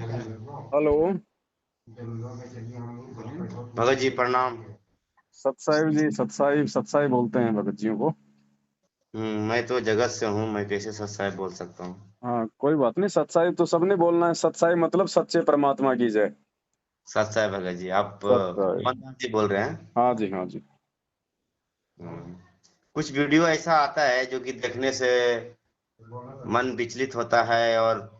Hello. Bhagat ji प्रणाम। सतसाहिब जी, सतसाहिब सतसाहिब बोलते हैं भगत जियों को। मैं तो जगत से हूँ, मैं कैसे सच साहब बोल सकता हूँ। हाँ, कोई बात नहीं, सतसाहिब तो सबने बोलना है। सतसाहिब मतलब सच्चे परमात्मा की जय। सच साहब भगत जी, आप सतसाहिब। मोहन दास जी बोल रहे हैं। हाँ जी, हाँ जी। हम्म, कुछ वीडियो ऐसा आता है जो कि देखने से मन विचलित होता है, और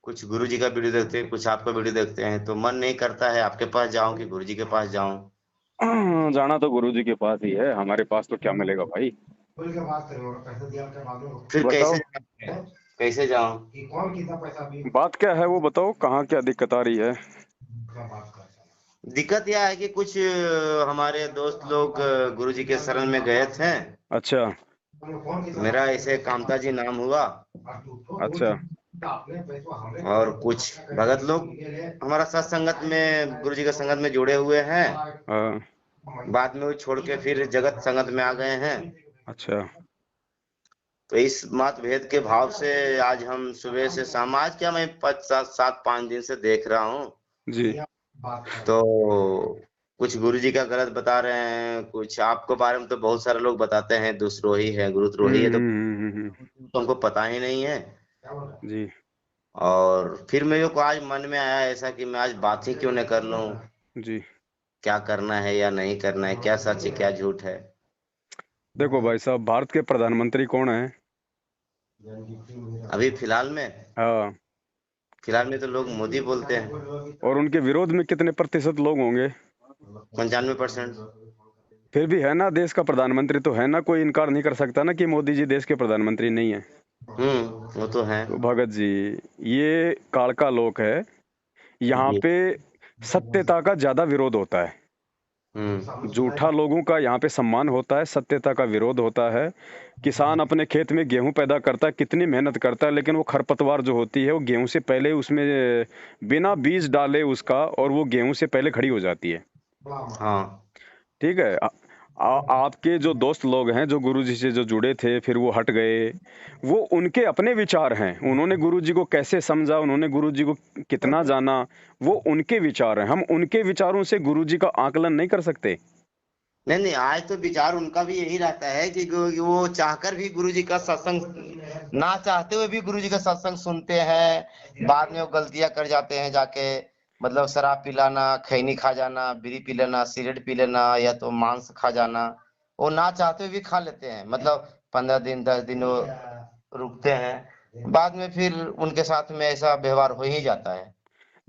कुछ गुरु जी का वीडियो देखते हैं, कुछ आपका वीडियो देखते हैं तो मन नहीं करता है आपके पास जाऊं कि गुरु जी के पास जाऊं। जाना तो गुरु जी के पास ही है, हमारे पास तो क्या मिलेगा भाई। फिर कैसे बताओ, जाऊं? कैसे जाऊं? बात क्या है वो बताओ, कहाँ क्या दिक्कत आ रही है। दिक्कत यह है कि कुछ हमारे दोस्त लोग गुरु जी के शरण में गए थे। अच्छा। मेरा ऐसे कामता जी नाम हुआ, अच्छा। और कुछ भगत लोग हमारा साथ संगत में, गुरु जी के संगत में जुड़े हुए हैं। हाँ। बाद में वो छोड़ के फिर जगत संगत में आ गए हैं। अच्छा। तो इस मतभेद के भाव से आज हम सुबह से शाम, आज क्या, मैं 5 7 5 दिन से देख रहा हूँ। जी। तो कुछ गुरु जी का गलत बता रहे हैं, कुछ आपके बारे में तो बहुत सारे लोग बताते हैं दुष्द्रोही है, गुरुद्रोही है, तो हमको पता ही नहीं है। जी। और फिर मेरे को आज मन में आया ऐसा कि मैं आज बात ही क्यों न कर लूं, जी। क्या करना है या नहीं करना है, क्या सच है क्या झूठ है। देखो भाई साहब, भारत के प्रधानमंत्री कौन है? अभी फिलहाल में, हाँ। फिलहाल में तो लोग मोदी बोलते हैं। और उनके विरोध में कितने प्रतिशत लोग होंगे? 95%। फिर भी है ना, देश का प्रधानमंत्री तो है ना, कोई इनकार नहीं कर सकता ना कि मोदी जी देश के प्रधानमंत्री नहीं है। वो तो है। तो भगत जी, ये काल का लोक है। यहाँ जी। पे सत्यता का ज्यादा विरोध होता है। झूठा हम्म। लोगों का यहाँ पे सम्मान होता है, सत्यता का विरोध होता है। किसान अपने खेत में गेहूं पैदा करता है, कितनी मेहनत करता है, लेकिन वो खरपतवार जो होती है वो गेहूं से पहले उसमें बिना बीज डाले उसका, और वो गेहूं से पहले खड़ी हो जाती है। हाँ। ठीक है। आपके जो दोस्त लोग हैं जो गुरुजी से जो जुड़े थे फिर वो हट गए, वो उनके अपने विचार हैं। उन्होंने गुरुजी को कैसे समझा, उन्होंने गुरुजी को कितना जाना, वो उनके विचार हैं। हम उनके विचारों से गुरुजी का आकलन नहीं कर सकते। नहीं नहीं, आज तो विचार उनका भी यही रहता है कि वो चाहकर भी गुरु जी का सत्संग, ना चाहते हुए भी गुरु जी का सत्संग सुनते हैं। बाद में वो गलतियां कर जाते हैं जाके, मतलब शराब पिलाना, खैनी खा जाना, बीड़ी पी लेना, सिगरेट पी लेना, या तो मांस खा जाना। वो ना चाहते हुए भी खा लेते हैं, मतलब 15 दिन 10 दिन वो रुकते हैं, बाद में फिर उनके साथ में ऐसा व्यवहार हो ही जाता है।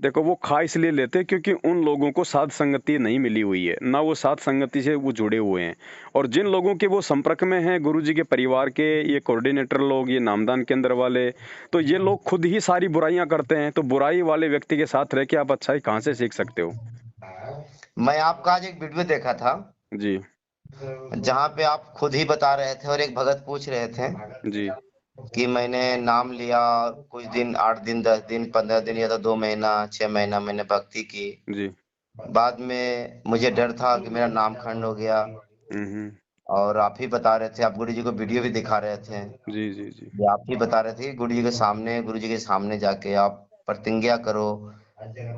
देखो, वो खा इसलिए लेते क्योंकि उन लोगों को साध संगति नहीं मिली हुई है, ना वो साध संगति से वो जुड़े हुए हैं। और जिन लोगों के वो संपर्क में हैं, गुरुजी के परिवार के ये कोऑर्डिनेटर लोग, ये नामदान केंद्र वाले, तो ये लोग खुद ही सारी बुराइयां करते हैं। तो बुराई वाले व्यक्ति के साथ रह के आप अच्छाई कहाँ से सीख सकते हो? मैं आपका आज एक वीडियो देखा था, जी। जहाँ पे आप खुद ही बता रहे थे और एक भगत पूछ रहे थे जी। कि मैंने नाम लिया, कुछ दिन, 8 दिन 10 दिन 15 दिन या तो 2 महीना 6 महीना मैंने भक्ति की। जी। बाद में मुझे डर था कि मेरा नाम खंड हो गया। हम्म। और आप ही बता रहे थे, आप गुरु जी को वीडियो भी दिखा रहे थे, जी। जी। जी। ये आप ही बता रहे थे कि गुरु जी के सामने जाके आप प्रतिज्ञा करो,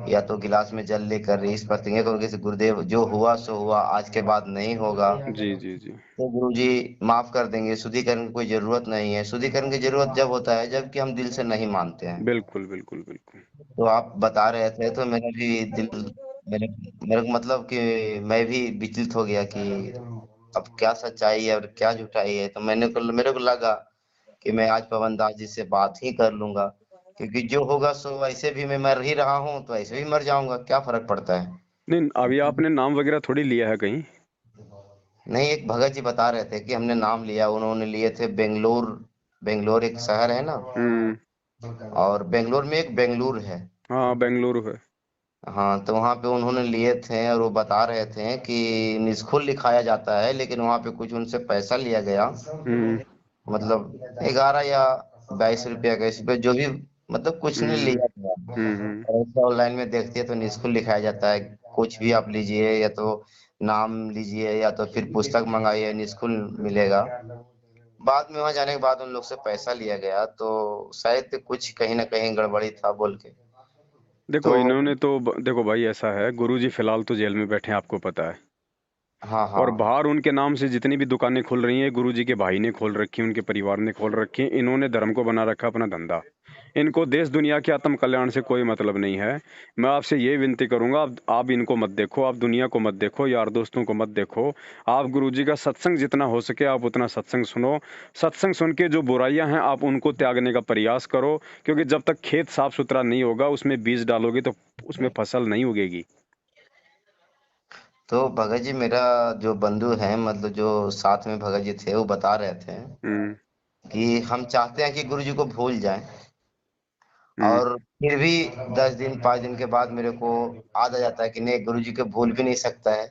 या तो गिलास में जल लेकर इस प्रतिज्ञा करो कि गुरुदेव जो हुआ सो हुआ, आज के बाद नहीं होगा। जी। जी। जी। तो गुरुजी माफ कर देंगे, शुद्धिकरण की कोई जरूरत नहीं है। शुद्धिकरण की जरूरत जब होता है जबकि हम दिल से नहीं मानते हैं। बिल्कुल बिल्कुल बिल्कुल। तो आप बता रहे थे तो मेरा भी दिल, मेरे मेरे को मतलब कि मैं भी विचलित हो गया कि अब क्या सच्चाई है और क्या झूठाई है। तो मेरे को लगा कि मैं आज पवन दास जी से बात ही कर लूंगा, क्योंकि जो होगा सो, ऐसे भी मैं मर ही रहा हूँ तो ऐसे भी मर जाऊंगा, क्या फर्क पड़ता है। नहीं, अभी आपने नाम वगैरह थोड़ी लिया है कहीं? नहीं, एक भगत जी बता रहे थे कि हमने नाम लिया, उन्होंने लिए थे बेंगलोर। बेंगलोर एक शहर है ना, हम्म। और बेंगलोर में एक बेंगलुरु है। हाँ, बेंगलुरु है। हाँ, तो वहाँ पे उन्होंने लिए थे और वो बता रहे थे कि निष्ठुर लिखाया जाता है, लेकिन वहाँ पे कुछ उनसे पैसा लिया गया। हम्म। मतलब 11 या 22 रुपया का, इस पे जो भी, मतलब कुछ नहीं हम्म। लिया गया। हम्म। और ऐसे ऑनलाइन में देखते हैं तो निष्ठुर लिखाया जाता है। कुछ भी आप लीजिए, या तो नाम लीजिए या तो फिर पुस्तक मंगाइए, निष्ठुर मिलेगा। बाद में वहां जाने के बाद उन लोग से पैसा लिया गया, तो शायद कुछ कहीं ना कहीं गड़बड़ी था बोल के। देखो तो इन्होंने तो देखो भाई ऐसा है, गुरुजी फिलहाल तो जेल में बैठे हैं, आपको पता है। हाँ और हाँ। बाहर उनके नाम से जितनी भी दुकानें खुल रही हैं, गुरुजी के भाई ने खोल रखी हैं, उनके परिवार ने खोल रखी हैं। इन्होंने धर्म को बना रखा अपना धंधा। इनको देश दुनिया के आत्म कल्याण से कोई मतलब नहीं है। मैं आपसे ये विनती करूंगा, आप इनको मत देखो, आप दुनिया को मत देखो, यार दोस्तों को मत देखो। आप गुरुजी का सत्संग जितना हो सके आप उतना सत्संग सुनो। सत्संग सुन के जो बुराइयां हैं आप उनको त्यागने का प्रयास करो, क्योंकि जब तक खेत साफ सुथरा नहीं होगा, उसमें बीज डालोगे तो उसमें फसल नहीं उगेगी। तो भगत जी, मेरा जो बंधु है, मतलब जो साथ में भगत जी थे, वो बता रहे थे हम्म। कि हम चाहते हैं कि गुरु जी को भूल जाएं, हम्म। और फिर भी 10 दिन 5 दिन के बाद मेरे को याद आ जाता है कि नहीं, गुरु जी को भूल भी नहीं सकता है,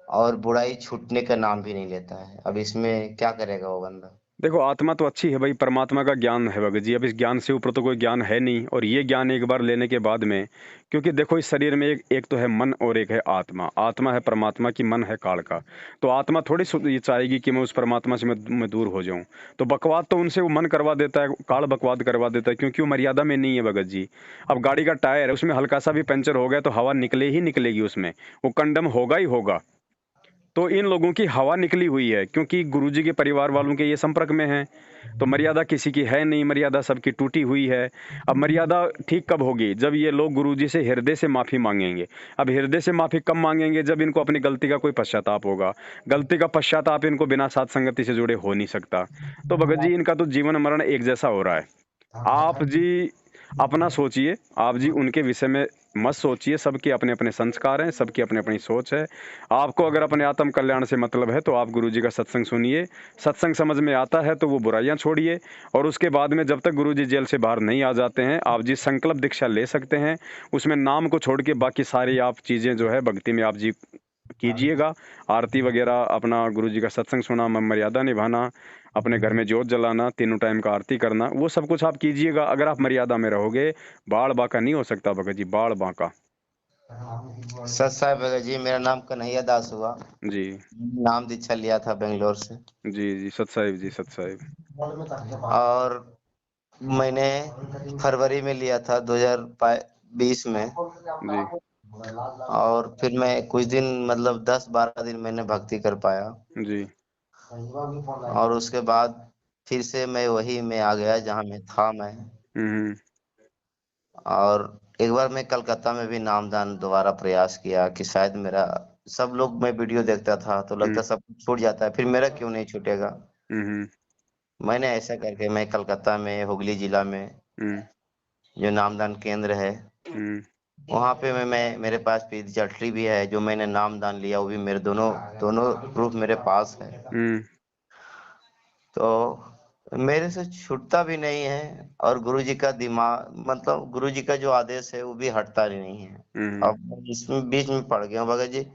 और बुराई छूटने का नाम भी नहीं लेता है। अब इसमें क्या करेगा वो बंदा? देखो आत्मा तो अच्छी है भाई, परमात्मा का ज्ञान है भगत जी। अब इस ज्ञान से ऊपर तो कोई ज्ञान है नहीं, और ये ज्ञान एक बार लेने के बाद में, क्योंकि देखो इस शरीर में एक तो है मन और एक है आत्मा। आत्मा है परमात्मा की, मन है काल का। तो आत्मा थोड़ी ये चाहेगी कि मैं उस परमात्मा से मैं दूर हो जाऊं। तो बकवाद तो उनसे वो मन करवा देता है, काल बकवाद करवा देता है, क्योंकि वो मर्यादा में नहीं है भगत जी। अब गाड़ी का टायर है, उसमें हल्का सा भी पंचर हो गया तो हवा निकले ही निकलेगी उसमें, वो कंडम होगा ही होगा। तो इन लोगों की हवा निकली हुई है, क्योंकि गुरुजी के परिवार वालों के ये संपर्क में हैं। तो मर्यादा किसी की है नहीं, मर्यादा सबकी टूटी हुई है। अब मर्यादा ठीक कब होगी? जब ये लोग गुरुजी से हृदय से माफ़ी मांगेंगे। अब हृदय से माफ़ी कब मांगेंगे? जब इनको अपनी गलती का कोई पश्चाताप होगा। गलती का पश्चाताप इनको बिना साथ संगति से जुड़े हो नहीं सकता। तो भगत जी इनका तो जीवन मरण एक जैसा हो रहा है। आप जी अपना सोचिए, आप जी उनके विषय में मत सोचिए। सबके अपने अपने संस्कार हैं, सबकी अपनी अपनी सोच है। आपको अगर अपने आत्म कल्याण से मतलब है तो आप गुरुजी का सत्संग सुनिए। सत्संग समझ में आता है तो वो बुराइयां छोड़िए, और उसके बाद में जब तक गुरुजी जेल से बाहर नहीं आ जाते हैं, आप जी संकल्प दीक्षा ले सकते हैं। उसमें नाम को छोड़ के बाकी सारी आप चीज़ें जो है भक्ति में आप जी कीजिएगा। आरती वगैरह, अपना गुरुजी का सत्संग सुना, मर्यादा निभाना, अपने घर में जोत जलाना, तीनों टाइम का आरती करना, वो सब कुछ आप कीजिएगा। अगर आप मर्यादा में रहोगे, बाढ़ बांका नहीं हो सकता भगत जी, बाढ़ बांका। सत साहब भगत जी, मेरा नाम कन्हैया दास हुआ। जी नाम दीक्षा लिया था बेंगलोर से। जी जी, सत साहिब जी, सत साहिब। और मैंने फरवरी में लिया था 2020 में। जी और फिर मैं कुछ दिन, मतलब 10-12 दिन मैंने भक्ति कर पाया, जी। और उसके बाद फिर से मैं वही में आ गया जहाँ मैं था मैं। हम्म। और एक बार मैं कलकत्ता में भी नामदान दोबारा प्रयास किया कि शायद मेरा, सब लोग, मैं वीडियो देखता था तो लगता हम्म। सब कुछ छूट जाता है, फिर मेरा क्यों नहीं छूटेगा। हम्म। मैंने ऐसा करके मैं कलकत्ता में, हुगली जिला में हम्म। जो नामदान केंद्र है, हम्म। वहाँ पे मैं मेरे पास रजिस्ट्री भी है, जो मैंने नामदान लिया वो भी मेरे दोनों दोनों प्रूफ मेरे पास है। हम्म। तो मेरे से छूटता भी नहीं है, और गुरुजी का दिमाग, मतलब गुरुजी का जो आदेश है वो भी हटता नहीं है। हम्म। अब मैं इसमें बीच में पड़ गया हूँ भगत जी,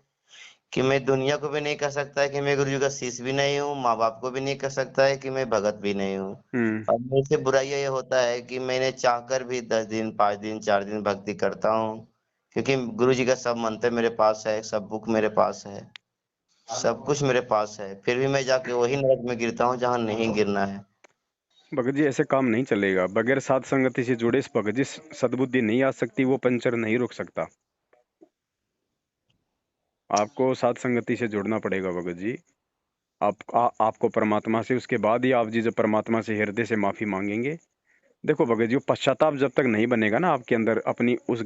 कि मैं दुनिया को भी नहीं कह सकता है कि मैं गुरुजी का शिष्य भी नहीं हूँ, माँ बाप को भी नहीं कह सकता है कि मैं भगत भी नहीं हूँ। हम्म। अब मेरे से बुराइयां ये होता है कि मैंने चाहकर भी 10 दिन 5 दिन 4 दिन भक्ति करता हूँ, क्योंकि गुरुजी का सब मंत्र मेरे पास है, सब बुक मेरे पास है, सब कुछ मेरे पास है, फिर भी मैं जाके वही नरक में गिरता हूँ जहाँ नहीं गिरना है। भगत जी ऐसे काम नहीं चलेगा। बगैर साध संगति से जुड़े इस भगत जी सद्बुद्धि नहीं आ सकती, वो पंचर नहीं रुक सकता। आपको साध संगति से जुड़ना पड़ेगा भगत जी। आपको परमात्मा से, उसके बाद ही आप जी जब परमात्मा से हृदय से माफी मांगेंगे। देखो भगत जी, वो पश्चाताप जब तक नहीं बनेगा ना आपके अंदर अपनी उस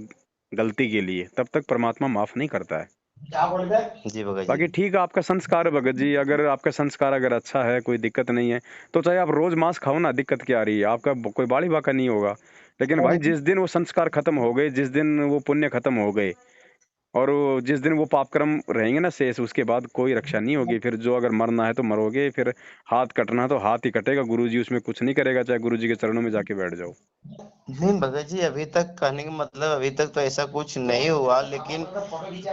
गलती के लिए, तब तक परमात्मा माफ नहीं करता है। जी भगत जी। बाकी ठीक है, आपका संस्कार है भगत जी। अगर आपका संस्कार अगर अच्छा है, कोई दिक्कत नहीं है, तो चाहे आप रोज मांस खाओ ना, दिक्कत क्या आ रही है? आपका कोई बाड़ी बाका नहीं होगा। लेकिन भाई जिस दिन वो संस्कार खत्म हो गए, जिस दिन वो पुण्य खत्म हो गए, और जिस दिन वो पाप कर्म रहेंगे ना शेष, उसके बाद कोई रक्षा नहीं होगी। फिर जो अगर मरना है तो मरोगे, फिर हाथ कटना है तो हाथ ही कटेगा। गुरुजी उसमें कुछ नहीं करेगा, चाहे गुरुजी के चरणों में जाके बैठ जाओ। नहीं भगत जी, अभी तक कहने का मतलब, अभी तक तो ऐसा कुछ नहीं हुआ, लेकिन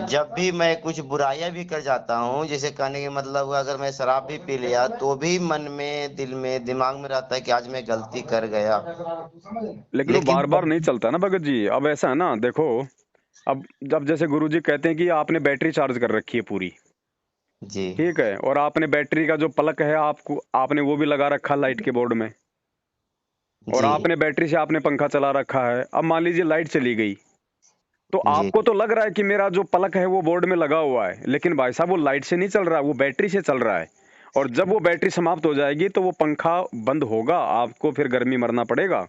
जब भी मैं कुछ बुराइयां भी कर जाता हूँ, जैसे कहने का मतलब हुआ, अगर मैं शराब भी पी लिया तो भी मन में, दिल में, दिमाग में रहता है कि आज मैं गलती कर गया। लेकिन वो लेकिन बार बार नहीं चलता ना भगत जी। अब ऐसा है ना, देखो, अब जब जैसे गुरुजी कहते हैं कि आपने बैटरी चार्ज कर रखी है पूरी, जी ठीक है, और आपने बैटरी का जो प्लग है आपको, आपने वो भी लगा रखा लाइट के बोर्ड में, और जी आपने बैटरी से आपने पंखा चला रखा है। अब मान लीजिए लाइट चली गई, तो जी आपको तो लग रहा है कि मेरा जो पलक है वो बोर्ड में लगा हुआ है, लेकिन भाई साहब वो लाइट से नहीं चल रहा, वो बैटरी से चल रहा है। और जब वो बैटरी समाप्त हो जाएगी तो वो पंखा बंद होगा, आपको फिर गर्मी मरना पड़ेगा।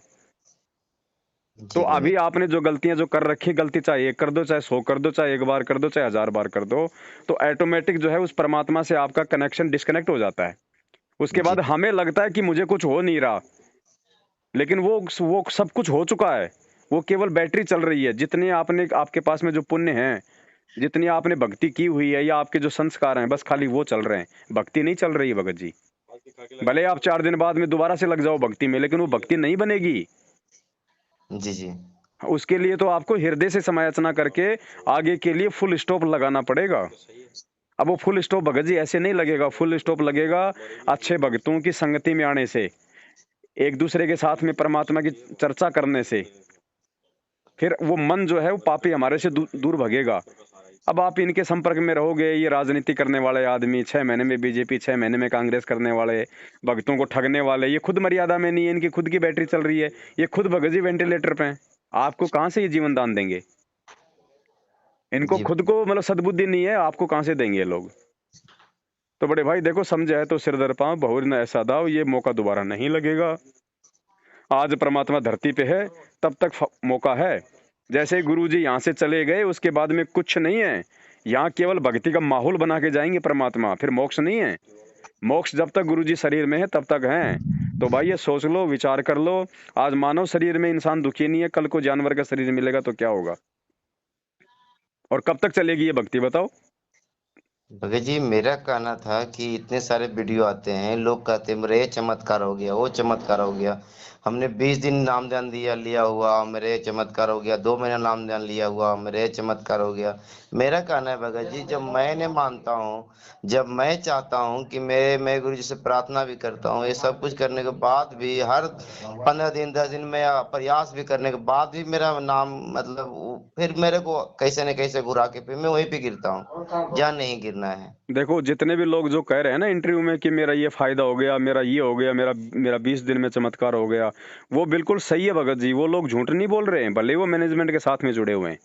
तो जी भगत अभी आपने जो गलतियां जो कर रखी, गलती चाहे एक कर दो, चाहे 100 कर दो, चाहे एक बार कर दो, चाहे 1000 बार कर दो, तो ऑटोमेटिक जो है उस परमात्मा से आपका कनेक्शन डिस्कनेक्ट हो जाता है। उसके जी बाद हमें लगता है कि मुझे कुछ हो नहीं रहा, लेकिन वो सब कुछ हो चुका है। वो केवल बैटरी चल रही है। जितने आपने, आपके पास में जो पुण्य है, जितनी आपने भक्ति की हुई है, या आपके जो संस्कार हैं, बस खाली वो चल रहे हैं, भक्ति नहीं चल रही है भगत जी। भले आप 4 दिन बाद में दोबारा से लग जाओ भक्ति में, लेकिन वो भक्ति नहीं बनेगी। जी जी उसके लिए तो आपको हृदय से समायाचना करके आगे के लिए फुल स्टॉप लगाना पड़ेगा। अब वो फुल स्टॉप भगत जी ऐसे नहीं लगेगा, फुल स्टॉप लगेगा अच्छे भक्तों की संगति में आने से, एक दूसरे के साथ में परमात्मा की चर्चा करने से। फिर वो मन जो है वो पापी हमारे से दूर भगेगा। अब आप इनके संपर्क में रहोगे, ये राजनीति करने वाले आदमी, 6 महीने में बीजेपी, 6 महीने में कांग्रेस करने वाले, भक्तों को ठगने वाले, ये खुद मर्यादा में नहीं है, इनकी खुद की बैटरी चल रही है, ये खुद भगत जी वेंटिलेटर पे हैं। आपको कहाँ से ये जीवन दान देंगे? इनको जी खुद को मतलब सद्बुद्धि नहीं है, आपको कहाँ से देंगे ये लोग? तो बड़े भाई देखो, समझे है तो सिर दर पांव, बहुर न ऐसा दाव, ये मौका दोबारा नहीं लगेगा। आज परमात्मा धरती पे है, तब तक मौका है। जैसे ही गुरु जी यहाँ से चले गए, उसके बाद में कुछ नहीं है। यहाँ केवल भक्ति का माहौल बना के जाएंगे परमात्मा, फिर मोक्ष नहीं है। मोक्ष जब तक गुरु जी शरीर में है तब तक है। तो भाई ये सोच लो, विचार कर लो। आज मानव शरीर में इंसान दुखी नहीं है, कल को जानवर का शरीर मिलेगा तो क्या होगा? और कब तक चलेगी ये भक्ति, बताओ? भगत जी, मेरा कहना था कि इतने सारे वीडियो आते हैं, लोग कहते हैं मेरे ये चमत्कार हो गया, वो चमत्कार हो गया। हमने 20 दिन नाम ध्यान लिया हुआ, मेरे ये चमत्कार हो गया। 2 महीना नाम ध्यान लिया हुआ, मेरे ये चमत्कार हो गया। मेरा कहना है भगत जी, जब मैंने मानता हूँ, जब मैं चाहता हूँ कि मैं गुरु जी से प्रार्थना भी करता हूँ, ये सब कुछ करने के बाद भी, हर 15 दिन 10 दिन में प्रयास भी करने के बाद भी मेरा नाम मतलब फिर मेरे को कैसे न कैसे घुरा के फिर मैं वहीं पे गिरता हूँ जहाँ नहीं गिरना है। देखो, जितने भी लोग जो कह रहे हैं ना इंटरव्यू में कि मेरा ये फायदा हो गया, मेरा ये हो गया, मेरा मेरा 20 दिन में चमत्कार हो गया, वो बिल्कुल सही है भगत जी। वो लोग झूठ नहीं बोल रहे हैं, भले वो मैनेजमेंट के साथ में जुड़े हुए हैं,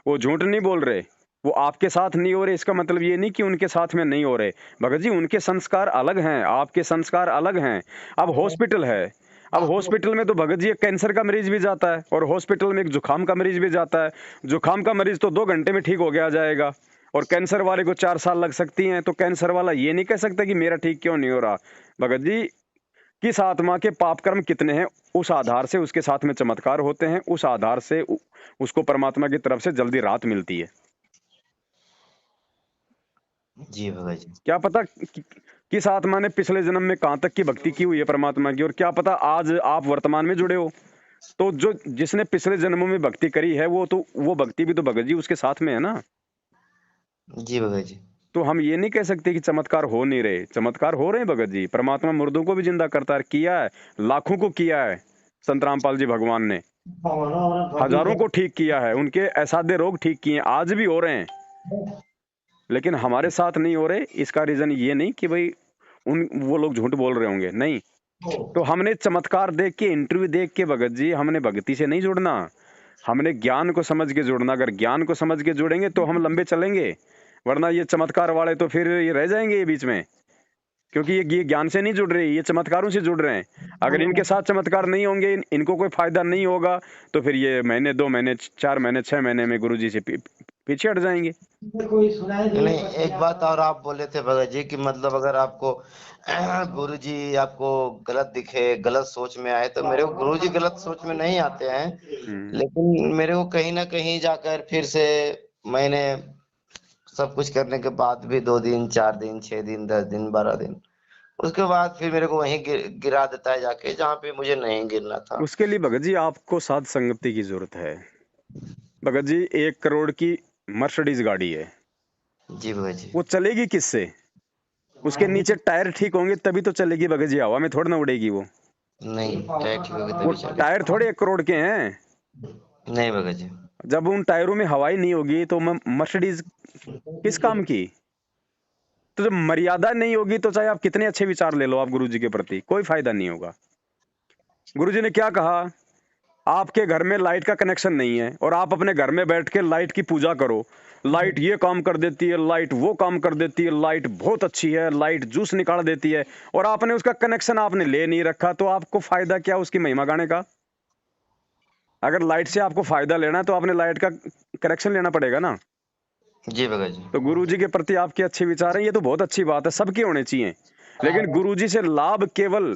वो झूठ नहीं बोल रहे। वो आपके साथ नहीं हो रहे, इसका मतलब ये नहीं कि उनके साथ में नहीं हो रहे। भगत जी, उनके संस्कार अलग हैं, आपके संस्कार अलग हैं। अब हॉस्पिटल है, अब हॉस्पिटल में तो भगत जी एक कैंसर का मरीज भी जाता है, और हॉस्पिटल में एक जुकाम का मरीज भी जाता है। जुकाम का मरीज तो 2 घंटे में ठीक हो गया जाएगा, और कैंसर वाले को 4 साल लग सकती हैं। तो कैंसर वाला ये नहीं कह सकता कि मेरा ठीक क्यों नहीं हो रहा। भगत जी, किस आत्मा के पाप कर्म कितने हैं, उस आधार से उसके साथ में चमत्कार होते हैं, उस आधार से उसको परमात्मा की तरफ से जल्दी राहत मिलती है। जी भगत जी। क्या पता किस आत्मा ने पिछले जन्म में कहां तक की भक्ति की हुई है परमात्मा की, और क्या पता आज आप वर्तमान में जुड़े हो। तो जो जिसने पिछले जन्मों में भक्ति करी है, वो भक्ति भी तो भगत जी उसके साथ में है ना। जी भगत जी। तो हम ये नहीं कह सकते कि चमत्कार हो नहीं रहे, चमत्कार हो रहे हैं भगत जी। परमात्मा मुर्दों को भी जिंदा करता है, किया है, लाखों को किया है। संत रामपाल जी भगवान ने हजारों को ठीक किया है, उनके असाध्य रोग ठीक किए, आज भी हो रहे हैं। लेकिन हमारे साथ नहीं हो रहे, इसका रीजन ये नहीं कि भाई वो लोग झूठ बोल रहे होंगे, नहीं। तो हमने चमत्कार देख के, इंटरव्यू देख के भगत जी, हमने भक्ति से नहीं जुड़ना, हमने ज्ञान को समझ के जुड़ना। अगर ज्ञान को समझ के जुड़ेंगे तो हम लंबे चलेंगे, वरना ये चमत्कार वाले तो फिर ये रह जाएंगे ये बीच में, क्योंकि ये ज्ञान से नहीं जुड़ रहे, ये चमत्कारों से जुड़ रहे हैं। अगर इनके साथ चमत्कार नहीं होंगे, इनको कोई फायदा नहीं होगा, तो फिर ये महीने 2 महीने 4 महीने 6 महीने में गुरुजी से पीछे हट जाएंगे। नहीं, एक बात और आप बोले थे भगत जी कि मतलब अगर आपको गुरु जी आपको गलत दिखे, गलत सोच में आए, तो मेरे को गुरु जी गलत सोच में नहीं आते हैं, लेकिन मेरे को कहीं ना कहीं जाकर फिर से मैंने सब कुछ करने के बाद भी 2 दिन 4 दिन 6 दिन 10 दिन 12 दिन उसके बाद फिर मेरे को वहीं गिरा देता है जाके जहाँ पे मुझे नहीं गिरना था। उसके लिए भगत जी आपको साध संगति की जरूरत है। भगत जी 1 करोड़ की मर्सिडीज गाड़ी है, जी भगत जी। वो चलेगी किससे? उसके नीचे टायर ठीक होंगे तभी तो चलेगी भगत जी, हवा में थोड़ा ना उड़ेगी वो। नहीं, टायर ठीक होगी वो तभी चलेगी। टायर थोड़े 1 करोड़ के हैं। नहीं भगत जी। जब उन टायरों में हवा ही नहीं होगी तो मर्सिडीज किस काम की? तो जब मर्यादा नहीं होगी तो चाहे आप कितने अच्छे विचार ले लो आप गुरु जी के प्रति, कोई फायदा नहीं होगा। गुरु जी ने क्या कहा आपके घर में लाइट का कनेक्शन नहीं है और आप अपने घर में बैठ के लाइट की पूजा करो, लाइट ये काम कर देती है, लाइट वो काम कर देती है, लाइट बहुत अच्छी है, लाइट जूस निकाल देती है, और आपने उसका कनेक्शन आपने ले नहीं रखा, तो आपको फायदा क्या उसकी महिमा गाने का? अगर लाइट से आपको फायदा लेना है तो आपने लाइट का कनेक्शन लेना पड़ेगा ना। जी भगत जी। तो गुरु जी के प्रति आपके अच्छे विचार हैं, ये तो बहुत अच्छी बात है, सबके होने चाहिए। लेकिन गुरु जी से लाभ केवल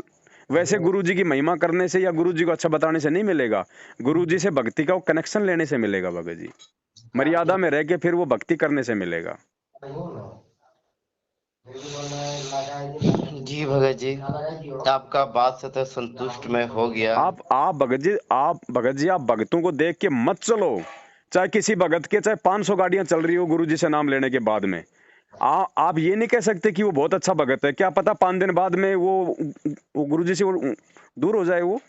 वैसे गुरु जी की महिमा करने से या गुरु जी को अच्छा बताने से नहीं मिलेगा, गुरु जी से भक्ति का कनेक्शन लेने से मिलेगा भगत जी। मर्यादा में रह के फिर वो भक्ति करने से मिलेगा। जी भगत जी, आपका बात से तो संतुष्ट मैं हो गया। आप भगत जी आप भगतों को देख के मत चलो। चाहे किसी भगत के चाहे 500 गाड़ियां चल रही हो गुरु जी से नाम लेने के बाद में, आप ये नहीं कह सकते कि वो बहुत अच्छा भगत है। क्या पता 5 दिन बाद में वो गुरु जी से दूर हो जाए वो।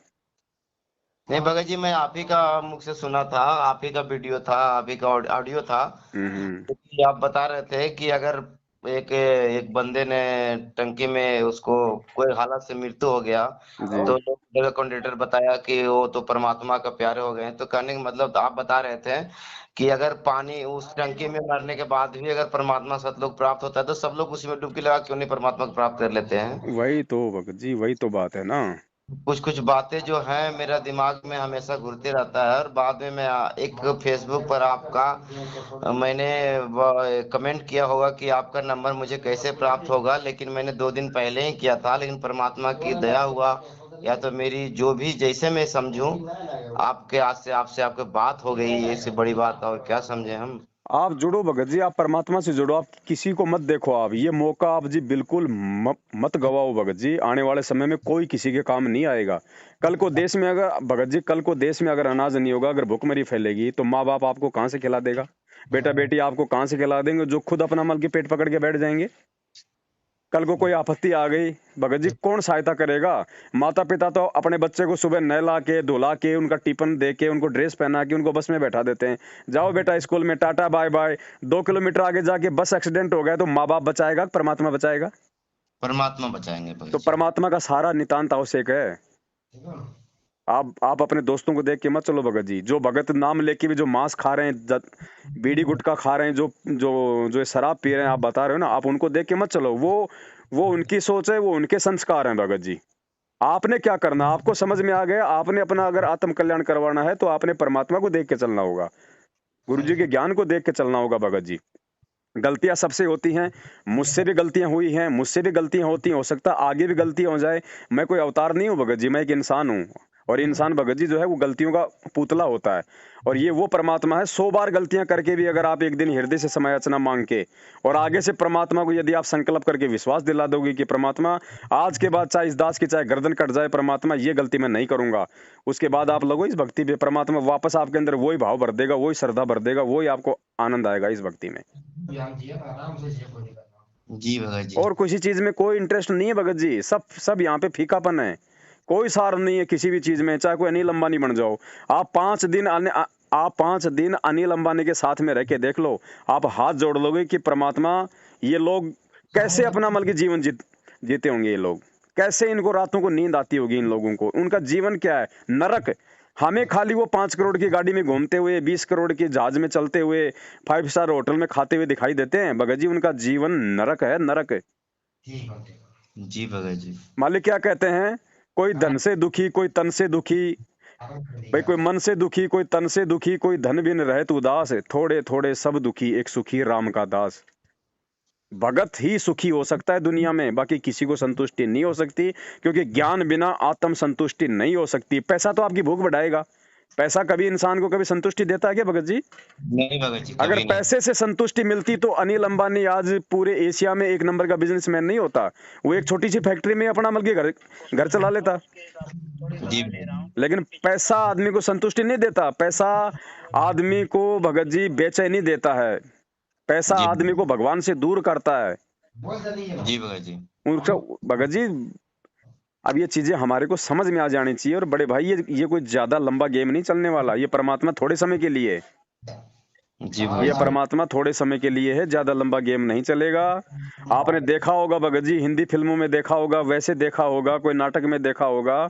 नहीं भगत जी, मैं आप ही का मुख से सुना था, आप ही का वीडियो था, आप ही का ऑडियो था। कि आप बता रहे थे कि अगर एक एक बंदे ने टंकी में उसको कोई हालत से मृत्यु हो गया, तो कंडक्टर बताया कि वो तो परमात्मा का प्यारे हो गए हैं। तो कहने का मतलब आप बता रहे थे कि अगर पानी उस टंकी में मरने के बाद भी अगर परमात्मा सतलोक प्राप्त होता है, तो सब लोग उसी में डुबकी लगा क्यों नहीं परमात्मा को प्राप्त कर लेते हैं। वही तो भगत जी, वही तो बात है ना। कुछ कुछ बातें जो हैं मेरा दिमाग में हमेशा घूरते रहता है, और बाद में मैं एक फेसबुक पर आपका मैंने कमेंट किया होगा कि आपका नंबर मुझे कैसे प्राप्त होगा, लेकिन मैंने 2 दिन पहले ही किया था। लेकिन परमात्मा की दया हुआ, या तो मेरी जो भी जैसे मैं समझूं, आपके आज से आपसे आपके बात हो गई, इससे बड़ी बात और क्या समझे हम। आप जुड़ो भगत जी, आप परमात्मा से जुड़ो, आप किसी को मत देखो। आप ये मौका आप जी बिल्कुल मत गवाओ भगत जी। आने वाले समय में कोई किसी के काम नहीं आएगा। कल को देश में अगर भगत जी कल को देश में अगर अनाज नहीं होगा, अगर भुखमरी फैलेगी, तो माँ बाप आपको कहाँ से खिला देगा? बेटा बेटी आपको कहाँ से खिला देंगे, जो खुद अपना मल के पेट पकड़ के बैठ जाएंगे? कल को कोई आपत्ति आ गई, भगत जी कौन सहायता करेगा? माता पिता तो अपने बच्चे को सुबह नहला के धुला के उनका टिफिन दे के उनको ड्रेस पहना के उनको बस में बैठा देते हैं, जाओ बेटा स्कूल में, टाटा बाय बाय। 2 किलोमीटर आगे जाके बस एक्सीडेंट हो गया तो माँ बाप बचाएगा, परमात्मा बचाएगा? परमात्मा बचाएंगे भगत तो जी। परमात्मा का सहारा नितांत आवश्यक है। आप अपने दोस्तों को देख के मत चलो भगत जी। जो भगत नाम लेके भी जो मांस खा रहे हैं, बीड़ी गुटखा खा रहे हैं, जो जो जो ये शराब पी रहे हैं, आप बता रहे हो ना, आप उनको देख के मत चलो। वो उनकी सोच है, वो उनके संस्कार हैं भगत जी। आपने क्या करना, आपको समझ में आ गया। आपने अपना अगर आत्म कल्याण करवाना है तो आपने परमात्मा को देख के चलना होगा, गुरु जी के ज्ञान को देख के चलना होगा भगत जी। गलतियां सबसे होती हैं, मुझसे भी गलतियां हुई हैं, मुझसे भी गलतियां होती हैं, हो सकता है आगे भी गलतियां हो जाए। मैं कोई अवतार नहीं हूं भगत जी, मैं एक इंसान हूं। और इंसान भगत जी जो है वो गलतियों का पुतला होता है। और ये वो परमात्मा है, 100 बार गलतियां करके भी अगर आप एक दिन हृदय से समय याचना मांग के और आगे से परमात्मा को यदि आप संकल्प करके विश्वास दिला दोगे कि परमात्मा आज के बाद चाहे इस दास की चाहे गर्दन कट जाए, परमात्मा ये गलती मैं नहीं करूंगा, उसके बाद आप लगो इस भक्ति पे, परमात्मा वापस आपके अंदर वही भाव भर देगा, वही श्रद्धा भर देगा, वही आपको आनंद आएगा इस भक्ति में। जी भगत जी। और किसी चीज में कोई इंटरेस्ट नहीं है भगत जी। सब यहाँ पे फीकापन है, कोई सार नहीं है किसी भी चीज में। चाहे कोई अनिल अंबानी बन जाओ, आप 5 दिन अनिल अंबानी के साथ में रह के देख लो, आप हाथ जोड़ लोगे कि परमात्मा ये लोग कैसे अपना मल के जीवन जीते होंगे। ये लोग कैसे, इनको रातों को नींद आती होगी इन लोगों को, उनका जीवन क्या है? नरक। हमें खाली वो 5 करोड़ की गाड़ी में घूमते हुए, 20 करोड़ के जहाज में चलते हुए, 5 स्टार होटल में खाते हुए दिखाई देते हैं भगत जी। उनका जीवन नरक है, नरक। जी भगत जी। मालिक क्या कहते हैं? कोई धन से दुखी, कोई तन से दुखी, भाई कोई मन से दुखी, कोई तन से दुखी, कोई धन बिन रहत उदास, थोड़े थोड़े सब दुखी, एक सुखी राम का दास। भगत ही सुखी हो सकता है दुनिया में, बाकी किसी को संतुष्टि नहीं हो सकती, क्योंकि ज्ञान बिना आत्म संतुष्टि नहीं हो सकती। पैसा तो आपकी भूख बढ़ाएगा, पैसा कभी इंसान को कभी संतुष्टि देता है क्या भगत जी? नहीं भगत जी, अगर कभी नहीं। पैसे से संतुष्टि मिलती तो अनिल अंबानी आज पूरे एशिया में 1 नंबर का बिजनेसमैन नहीं होता। वो एक छोटी सी फैक्ट्री में अपना मल के घर चला लेता। जी लेकिन पैसा आदमी को संतुष्टि नहीं देता, पैसा आदमी को भगत जी बेचैनी देता है, पैसा जी आदमी को भगवान से दूर करता है। जी भगत जी। उनका भगत जी, अब ये चीजें हमारे को समझ में आ जानी चाहिए। और बड़े भाई, ये कोई ज्यादा लंबा गेम नहीं चलने वाला, ये परमात्मा थोड़े समय के लिए है। जी भगत ये जी। परमात्मा थोड़े समय के लिए है, ज्यादा लंबा गेम नहीं चलेगा। आपने देखा होगा भगत जी, हिंदी फिल्मों में देखा होगा, वैसे देखा होगा, कोई नाटक में देखा होगा,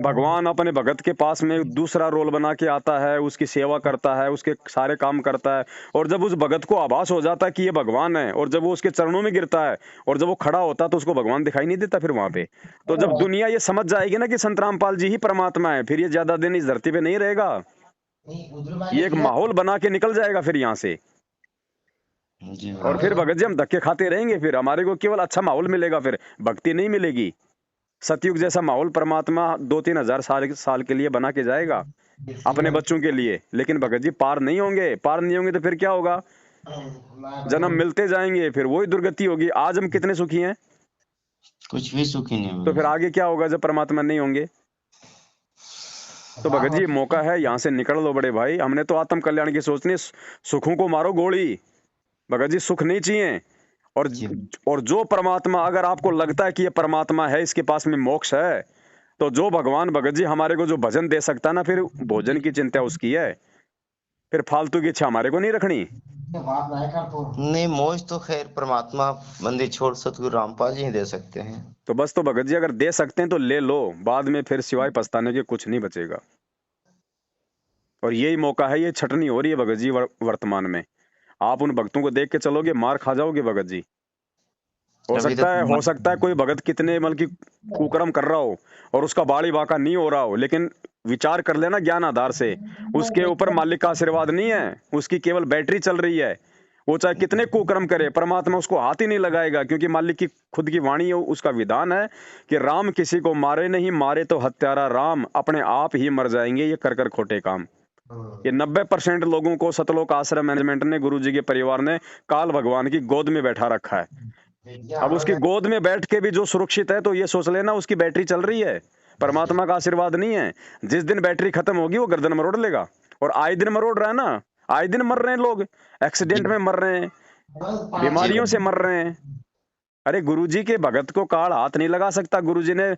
भगवान अपने भगत के पास में दूसरा रोल बना के आता है, उसकी सेवा करता है, उसके सारे काम करता है, और जब उस भगत को आभास हो जाता है कि ये भगवान है, और जब वो उसके चरणों में गिरता है और जब वो खड़ा होता है तो उसको भगवान दिखाई नहीं देता फिर वहां पे। तो जब दुनिया ये समझ जाएगी ना कि संत रामपाल जी ही परमात्मा है, फिर ये ज्यादा दिन इस धरती पे नहीं रहेगा। ये एक माहौल बना के निकल जाएगा फिर यहाँ से। जी और फिर भगत भगत जी हम धक्के खाते रहेंगे, फिर हमारे को केवल अच्छा माहौल मिलेगा, फिर भक्ति नहीं मिलेगी। सतयुग जैसा माहौल परमात्मा 2-3 हजार साल के लिए बना के जाएगा अपने बच्चों के लिए, लेकिन भगत जी पार नहीं होंगे। पार नहीं होंगे तो फिर क्या होगा? जन्म मिलते जाएंगे, फिर वही दुर्गति होगी। आज हम कितने सुखी हैं, कुछ भी सुखी नहीं तो भगत फिर जी। आगे क्या होगा जब परमात्मा नहीं होंगे? तो भगत जी मौका है, यहाँ से निकल लो बड़े भाई। हमने तो आत्म कल्याण की सोचनी, सुखों को मारो गोली। भगत जी सुख नहीं चाहिए। और जी और जो परमात्मा, अगर आपको लगता है कि ये परमात्मा है, इसके पास में मोक्ष है, तो जो भगवान भगत जी हमारे को जो भजन दे सकता है ना, फिर भोजन की चिंता उसकी है, फिर फालतू की इच्छा हमारे को नहीं रखनी। नहीं, मोक्ष तो खैर परमात्मा मंदिर छोड़ सतगुरु रामपाल जी ही दे सकते हैं। तो बस, तो भगत जी अगर दे सकते हैं तो ले लो, बाद में फिर सिवाय पछताने के कुछ नहीं बचेगा। और यही मौका है, ये छटनी हो रही है भगत जी वर्तमान में। आप उन भक्तों को देख के चलोगे, मार खा जाओगे भगत जी। अभी तक हो सकता है कोई भगत कितने मतलब कि कुकर्म कर रहा हो और उसका बाड़ी बाका नहीं हो रहा हो, लेकिन विचार कर लेना ज्ञान आधार से, उसके ऊपर मालिक का आशीर्वाद नहीं है, उसकी केवल बैटरी चल रही है। वो चाहे कितने कुकर्म करे, परमात्मा उसको हाथ ही नहीं लगाएगा, क्योंकि मालिक की खुद की वाणी है, उसका विधान है कि राम किसी को मारे नहीं, मारे तो हत्यारा राम, अपने आप ही मर जाएंगे ये कर कर खोटे काम। ये 90% लोगों को सतलोक आश्रम मैनेजमेंट ने, गुरु जी के परिवार ने काल भगवान की गोद में बैठा रखा है। अब उसकी गोद में बैठ के भी जो सुरक्षित है, तो ये सोच लेना उसकी बैटरी चल रही है, परमात्मा का आशीर्वाद नहीं है। जिस दिन बैटरी खत्म होगी वो गर्दन मरोड़ लेगा। और आए दिन मरोड़ रहा है ना, आए दिन मर रहे हैं लोग, एक्सीडेंट में मर रहे हैं, जी बीमारियों से मर रहे हैं। अरे गुरुजी के भगत को काल हाथ नहीं लगा सकता। गुरुजी ने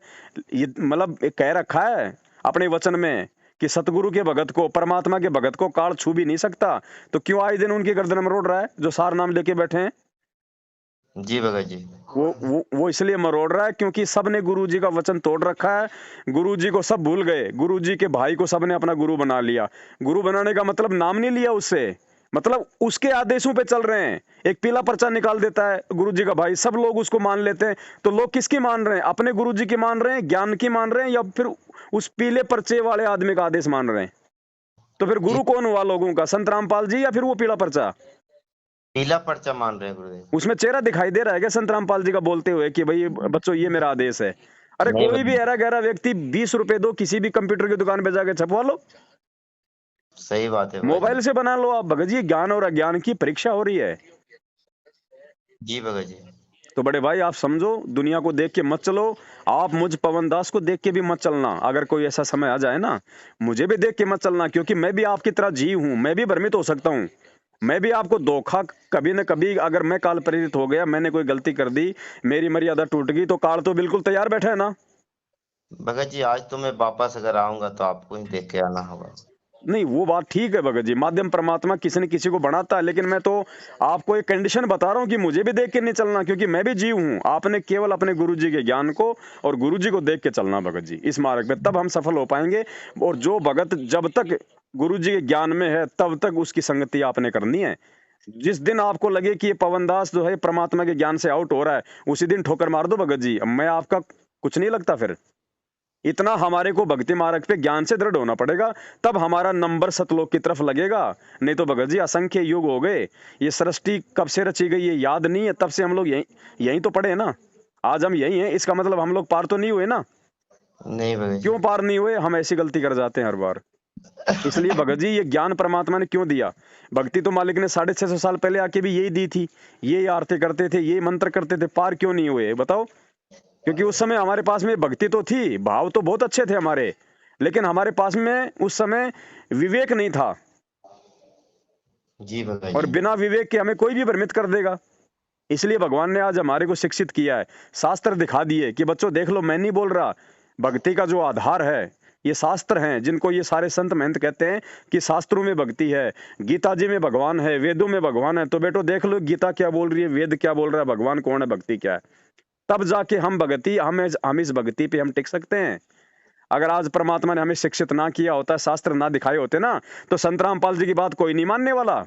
ये मतलब कह रखा है अपने वचन में कि सतगुरु के भगत को, परमात्मा के भगत को काल छू भी नहीं सकता। तो क्यों आए दिन उनकी गर्दन मरोड़ रहा है जो सार नाम लेके बैठे हैं? जी भगत जी। वो इसलिए मरोड़ रहा है क्योंकि सबने गुरुजी का वचन तोड़ रखा है। गुरुजी को सब भूल गए, गुरुजी के भाई को सबने अपना गुरु बना लिया। गुरु बनाने का मतलब नाम नहीं लिया उससे, मतलब उसके आदेशों पे चल रहे हैं। एक पीला पर्चा निकाल देता है गुरुजी का भाई, सब लोग उसको मान लेते हैं। तो लोग किसकी मान रहे हैं? अपने गुरुजी की मान रहे हैं, ज्ञान की मान रहे हैं, या फिर उस पीले पर्चे वाले आदमी का आदेश मान रहे हैं? तो फिर जी गुरु कौन हुआ लोगों का? संत रामपाल जी या फिर वो पीला पर्चा? पीला पर्चा मान रहे हैं गुरुदेव। उसमें चेहरा दिखाई दे रहा है क्या संत रामपाल जी का बोलते हुए कि भाई बच्चों ये मेरा आदेश है? अरे नहीं कोई भी भगत ऐरा गहरा व्यक्ति 20 रुपए दो, किसी भी कंप्यूटर की दुकान पे जाके छपवा लो, सही बात है भगत मोबाइल जी। से बना लो आप। भगत जी ज्ञान और अज्ञान की परीक्षा हो रही है। जी भगत जी। तो बड़े भाई आप समझो, दुनिया को देख के मत चलो। आप मुझ पवन दास को देख के भी मत चलना। अगर कोई ऐसा समय आ जाए ना, मुझे भी देख के मत चलना, क्योंकि मैं भी आपकी तरह जीव हूं, मैं भी भ्रमित हो सकता हूं। मैं भी आपको धोखा कभी न कभी, अगर मैं काल प्रेरित हो गया, मैंने कोई गलती कर दी, मेरी मर्यादा टूट गई, तो काल तो बिल्कुल तैयार बैठा है ना। भगत जी, आज तो मैं वापस अगर आऊंगा तो आपको ही देख के आना होगा। नहीं वो बात ठीक है भगत जी, माध्यम परमात्मा किसी न किसी को बनाता है, लेकिन मैं तो आपको एक कंडीशन बता रहा हूँ कि मुझे भी देख के नहीं चलना, क्योंकि मैं भी जीव हूँ। आपने केवल अपने गुरुजी के ज्ञान को और गुरुजी को देख के चलना भगत जी इस मार्ग पे, तब हम सफल हो पाएंगे। और जो भगत जब तक गुरुजी के ज्ञान में है, तब तक उसकी संगति आपने करनी है। जिस दिन आपको लगे कि ये पवनदास जो है परमात्मा के ज्ञान से आउट हो रहा है, उसी दिन ठोकर मार दो भगत जी। मैं आपका कुछ नहीं लगता फिर। इतना हमारे को भक्ति मार्ग पे ज्ञान से दृढ़ होना पड़ेगा, तब हमारा नंबर सतलोक की तरफ लगेगा। नहीं तो भगत जी असंख्य युग हो गए, ये सृष्टि कब से रची गई है याद नहीं है, तब से हम लोग यहीं तो पड़े हैं ना। आज हम यही हैं, इसका मतलब हम लोग पार तो नहीं हुए ना। नहीं भगत जी। क्यों पार नहीं हुए? हम ऐसी गलती कर जाते हैं हर बार। इसलिए भगत जी ये ज्ञान परमात्मा ने क्यों दिया? भक्ति तो मालिक ने 650 साल पहले आके भी यही दी थी, ये आरती करते थे, ये मंत्र करते थे, पार क्यों नहीं हुए बताओ? क्योंकि उस समय हमारे पास में भक्ति तो थी, भाव तो बहुत अच्छे थे हमारे, लेकिन हमारे पास में उस समय विवेक नहीं था। जी भगत और जी। बिना विवेक के हमें कोई भी भ्रमित कर देगा। इसलिए भगवान ने आज हमारे को शिक्षित किया है, शास्त्र दिखा दिए कि बच्चों देख लो, मैं नहीं बोल रहा, भक्ति का जो आधार है ये शास्त्र हैं जिनको ये सारे संत महंत कहते हैं कि शास्त्रों में भक्ति है, गीता जी में भगवान है, वेदों में भगवान है। तो बेटो देख लो गीता क्या बोल रही है, वेद क्या बोल रहा है, भगवान कौन है, भक्ति क्या है, तब जाके हम इस भक्ति पे हम टिक सकते हैं। अगर आज परमात्मा ने हमें शिक्षित ना किया होता, शास्त्र ना दिखाए होते ना, तो संत रामपाल जी की बात कोई नहीं मानने वाला।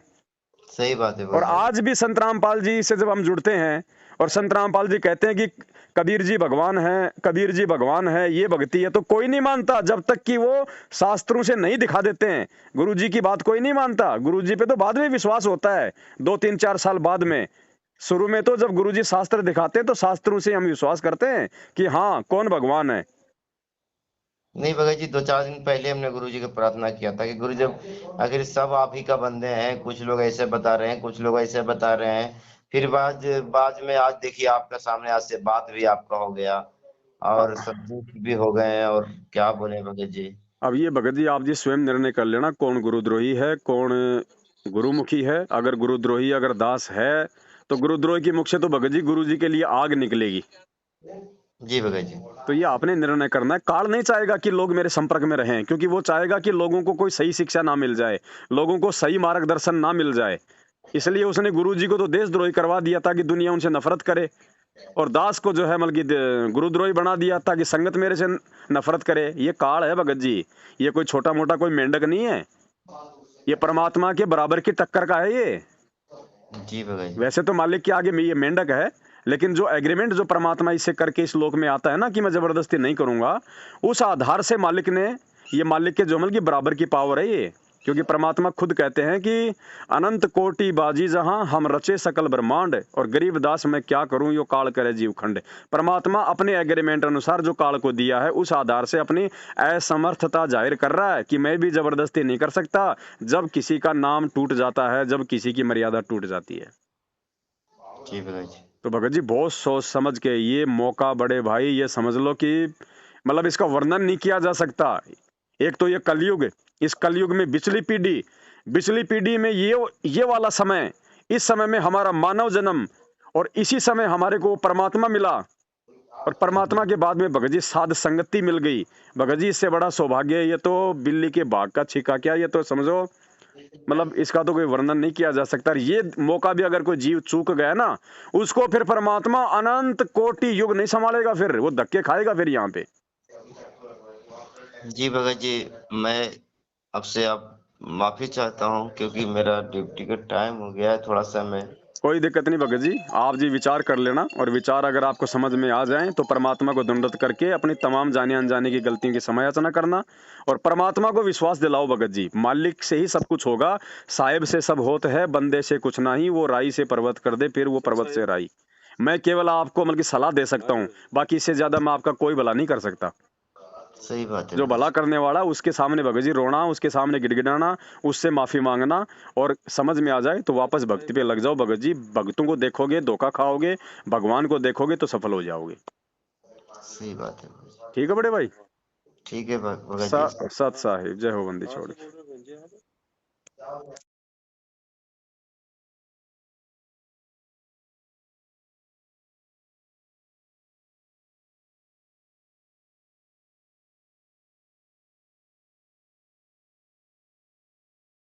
सही बात है और बाबा जी। आज भी संत रामपाल जी से जब हम जुड़ते हैं और संत रामपाल जी कहते हैं कि कबीर जी भगवान है, कबीर जी भगवान है, ये भक्ति है, तो कोई नहीं मानता जब तक कि वो शास्त्रों से नहीं दिखा देते हैं। गुरु जी की बात कोई नहीं मानता, गुरु जी पे तो बाद में विश्वास होता है, 2 3 4 साल बाद में। शुरू में तो जब गुरु जी शास्त्र दिखाते हैं तो शास्त्रों से हम विश्वास करते हैं कि हाँ कौन भगवान है। नहीं भगत जी, 2 4 दिन पहले हमने गुरु जी को प्रार्थना किया था कि गुरु जब आखिर सब आप ही का बंदे हैं, कुछ लोग ऐसे बता रहे हैं, कुछ लोग ऐसे बता रहे हैं, फिर बाद बाद में आज देखिए आपका सामने, आज से बात भी आपका हो गया और संतुष्ट भी हो गए हैं, और क्या बोले भगत जी। अब ये भगत जी आप जी स्वयं निर्णय कर लेना कौन गुरुद्रोही है, कौन गुरुमुखी है। अगर गुरुद्रोही अगर दास है तो गुरुद्रोही की मुख से तो भगत जी गुरु जी के लिए आग निकलेगी। जी भगत जी। तो ये आपने निर्णय करना है। काल नहीं चाहेगा कि लोग मेरे संपर्क में रहें, क्योंकि वो चाहेगा कि लोगों को कोई सही शिक्षा ना मिल जाए, लोगों को सही मार्गदर्शन ना मिल जाए। इसलिए उसने गुरु जी को तो देशद्रोही करवा दिया ताकि दुनिया उनसे नफरत करे, और दास को जो है मतलब कि गुरुद्रोही बना दिया ताकि संगत मेरे से नफरत करे। ये काल है भगत जी, ये कोई छोटा मोटा कोई मेंढक नहीं है, ये परमात्मा के बराबर की टक्कर का है ये। जी भगत जी। वैसे तो मालिक के आगे में ये मेंढक है, लेकिन जो एग्रीमेंट जो परमात्मा इससे करके इस लोक में आता है ना कि मैं जबरदस्ती नहीं करूंगा, उस आधार से मालिक ने, ये मालिक के जो अमल की बराबर की पावर है ये। क्योंकि परमात्मा खुद कहते हैं कि अनंत कोटि बाजी जहां हम रचे सकल ब्रह्मांड, और गरीब दास मैं क्या करूं यो काल करे जीव खंड। परमात्मा अपने एग्रीमेंट अनुसार जो काल को दिया है उस आधार से अपनी असमर्थता जाहिर कर रहा है कि मैं भी जबरदस्ती नहीं कर सकता। जब किसी का नाम टूट जाता है, जब किसी की मर्यादा टूट जाती है। जी भगत जी। तो भगत जी बहुत सोच समझ के ये मौका, बड़े भाई ये समझ लो कि मतलब इसका वर्णन नहीं किया जा सकता। एक तो ये कलयुग, इस कलयुग में बिचली पीढ़ी में ये वाला समय, इस समय में हमारा मानव जन्म, और इसी समय हमारे को परमात्मा मिला, और परमात्मा के बाद में भगत जी साध संगति मिल गई। भगत जी इससे बड़ा सौभाग्य है, ये तो बिल्ली के भाग का छिका क्या, ये तो समझो मतलब इसका तो कोई वर्णन नहीं किया जा सकता। ये मौका भी अगर कोई जीव चूक गया ना, उसको फिर परमात्मा अनंत कोटि युग नहीं संभालेगा, फिर वो धक्के खाएगा फिर यहाँ पे। जी भगत जी, मैं आपसे अब माफी चाहता हूँ क्योंकि मेरा ड्यूटी का टाइम हो गया है, थोड़ा सा मैं। कोई दिक्कत नहीं भगत जी, आप जी विचार कर लेना, और विचार अगर आपको समझ में आ जाए तो परमात्मा को दंडवत करके अपनी तमाम जाने अनजाने की गलतियों की समायाचना करना, और परमात्मा को विश्वास दिलाओ भगत जी, मालिक से ही सब कुछ होगा, साहेब से सब होत है, बंदे से कुछ नहीं, वो राई से पर्वत कर दे फिर वो पर्वत से राई। मैं केवल आपको मतलब की सलाह दे सकता हूँ, बाकी इससे ज्यादा मैं आपका कोई भला नहीं कर सकता। सही बात है जो भगत भला जी। करने वाला उसके सामने भगत जी रोना, उसके सामने गिड़गिड़ाना, उससे माफी मांगना, और समझ में आ जाए तो वापस भक्ति पे लग जाओ भगत जी। भक्तों को देखोगे धोखा खाओगे, भगवान को देखोगे तो सफल हो जाओगे। सही बात है भगत जी। ठीक है बड़े भाई। ठीक है भगत जी। सत साहिब, जय हो बंदी छोड़।